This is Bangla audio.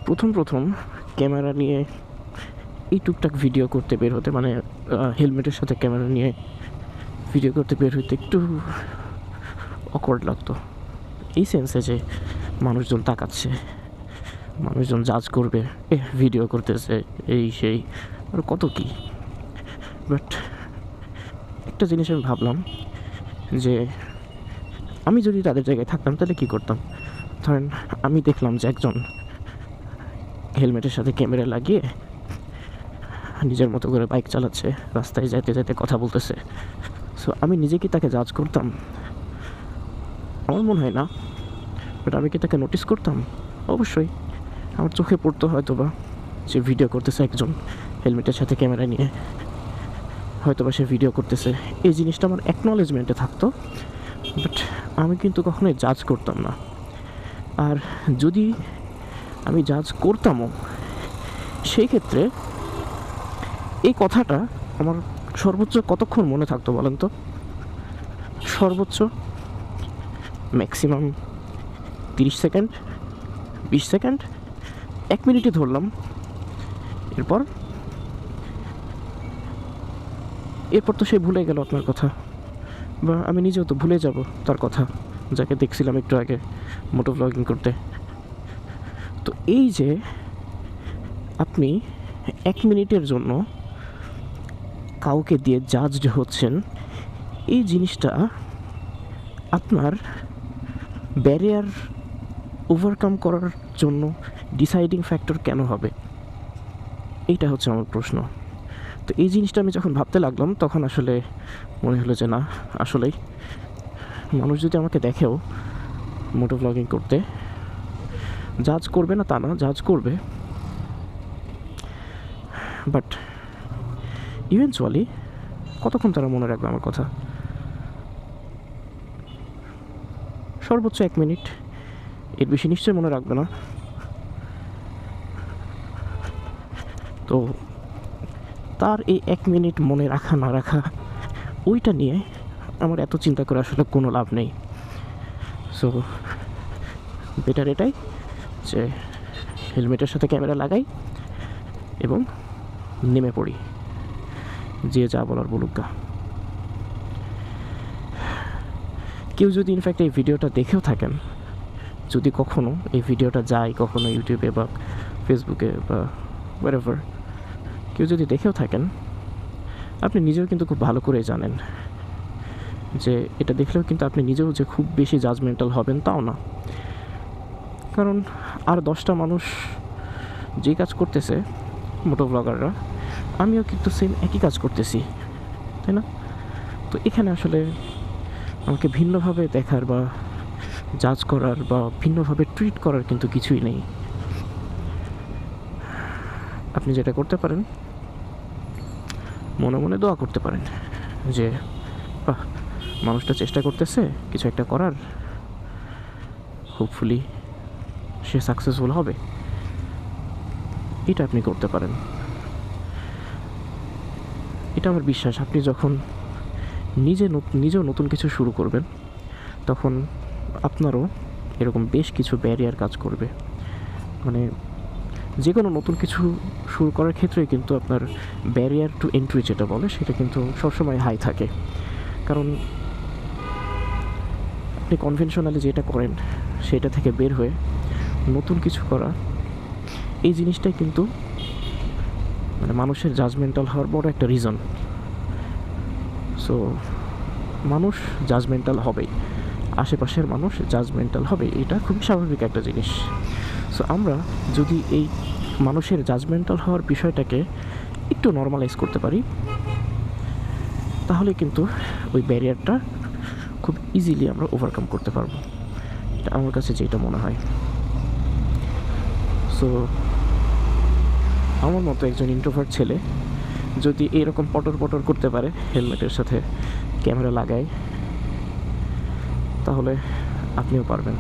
প্রথম ক্যামেরা নিয়ে এই টুকটাক ভিডিও করতে বের হতে, মানে হেলমেটের সাথে ক্যামেরা নিয়ে ভিডিও করতে বের হইতে একটু অকওয়ার্ড লাগতো, এই সেন্সে যে মানুষজন তাকাচ্ছে, মানুষজন জাজ করবে, ভিডিও করতেছে, এই সেই আর কত কি। বাট একটা জিনিস আমি ভাবলাম যে আমি যদি তাদের জায়গায় থাকতাম তাহলে কী করতাম। ধরেন আমি দেখলাম যে একজন হেলমেটের সাথে ক্যামেরা লাগিয়ে নিজের মতো করে বাইক চালাচ্ছে, রাস্তায় যেতে যেতে কথা বলতেছে। সো আমি নিজে কি তাকে জাজ করতাম? আমার মনে হয় না। বাট আমি কি তাকে নোটিস করতাম? অবশ্যই আমার চোখে পড়তো হয়তো বা যে ভিডিও করতেছে একজন হেলমেটের সাথে ক্যামেরা নিয়ে, হয়তো বা সে ভিডিও করতেছে, এই জিনিসটা আমার অ্যাকনলেজমেন্টে থাকতো। বাট আমি কিন্তু কখনোই জাজ করতাম না। আর যদি আমি জাজ করতামও, সেই ক্ষেত্রে এই কথাটা আমার সর্বোচ্চ কতক্ষণ মনে থাকতো বলেন তো? সর্বোচ্চ ম্যাক্সিমাম 30 সেকেন্ড, 20 সেকেন্ড, 1 মিনিটই ধরলাম। এরপর তো সে ভুলে গেল আপনার কথা, বা আমি নিজেও তো ভুলে যাব তার কথা, যাকে দেখছিলাম একটু আগে মোটো ব্লগিং করতে। তো এই যে আপনি 1 মিনিটের জন্য কাউকে দিয়ে জাজড হচ্ছেন, এই জিনিসটা আপনার ব্যারিয়ার ওভারকাম করার জন্য ডিসাইডিং ফ্যাক্টর কেন হবে? এইটা হচ্ছে আমার প্রশ্ন। তো এই জিনিসটা আমি যখন ভাবতে লাগলাম তখন আসলে মনে হলো যে না, আসলেই মানুষ যদি আমাকে দেখেও মোটো ব্লগিং করতে, জাজ করবে না তা না, জাজ করবে, বাট ইভেনচুয়ালি কতক্ষণ তারা মনে রাখবে আমার কথা? সর্বোচ্চ 1 মিনিট, এর বেশি নিশ্চয়ই মনে রাখবে না। তো তার এই 1 মিনিট মনে রাখা না রাখা, ওইটা নিয়ে আমার এত চিন্তা করে আসলে কোনো লাভ নেই। সো বেটার এটাই যে হেলমেটের সাথে ক্যামেরা লাগাই এবং নেমে পড়ি, যে যা বলার বলুক গা। কেউ যদি ইনফ্যাক্ট এই ভিডিওটা দেখেও থাকেন, যদি কখনো এই ভিডিওটা যায় কখনো ইউটিউবে বা ফেসবুকে বা wherever, কেউ যদি দেখেও থাকেন, আপনি নিজেও কিন্তু খুব ভালো করে জানেন যে এটা দেখলেও কিন্তু আপনি নিজেও যে খুব বেশি জাজমেন্টাল হবেন তাও না। কারণ আর 10টা মানুষ যে কাজ করতেছে, মোটো ব্লগাররা, আমিও কিন্তু সেম একই কাজ করতেছি, তাই না? তো এখানে আসলে আমাকে ভিন্নভাবে দেখার বা জাজ করার বা ভিন্নভাবে ট্রিট করার কিন্তু কিছুই নেই। আপনি যেটা করতে পারেন, মনে মনে দোয়া করতে পারেন যে বাহ, মানুষটা চেষ্টা করতেছে কিছু একটা করার, হোপফুলি সে সাকসেসফুল হবে, এটা আপনি করতে পারেন। এটা আমার বিশ্বাস, আপনি যখন নিজেও নতুন কিছু শুরু করবেন, তখন আপনারও এরকম বেশ কিছু ব্যারিয়ার কাজ করবে। মানে যে কোনো নতুন কিছু শুরু করার ক্ষেত্রে কিন্তু আপনার ব্যারিয়ার টু এন্ট্রি যেটা বলে, সেটা কিন্তু সবসময় হাই থাকে। কারণ আপনি কনভেনশনালি যেটা করেন সেটা থেকে বের হয়ে নতুন কিছু করা, এই জিনিসটাই কিন্তু মানে মানুষের জাজমেন্টাল হওয়ার বড় একটা রিজন। সো মানুষ জাজমেন্টাল হবেই, আশেপাশের মানুষ জাজমেন্টাল হবে, এটা খুবই স্বাভাবিক একটা জিনিস। সো আমরা যদি এই মানুষের জাজমেন্টাল হওয়ার বিষয়টাকে একটু নর্মালাইজ করতে পারি, তাহলে কিন্তু ওই ব্যারিয়ারটা খুব ইজিলি আমরা ওভারকাম করতে পারবো, এটা আমার কাছে যেটা মনে হয়। সো আমার মতো একজন ইন্ট্রোভার্ট ছেলে যদি এরকম পটর পটর করতে পারে হেলমেটের সাথে ক্যামেরা লাগায়, তাহলে আপনিও পারবেন।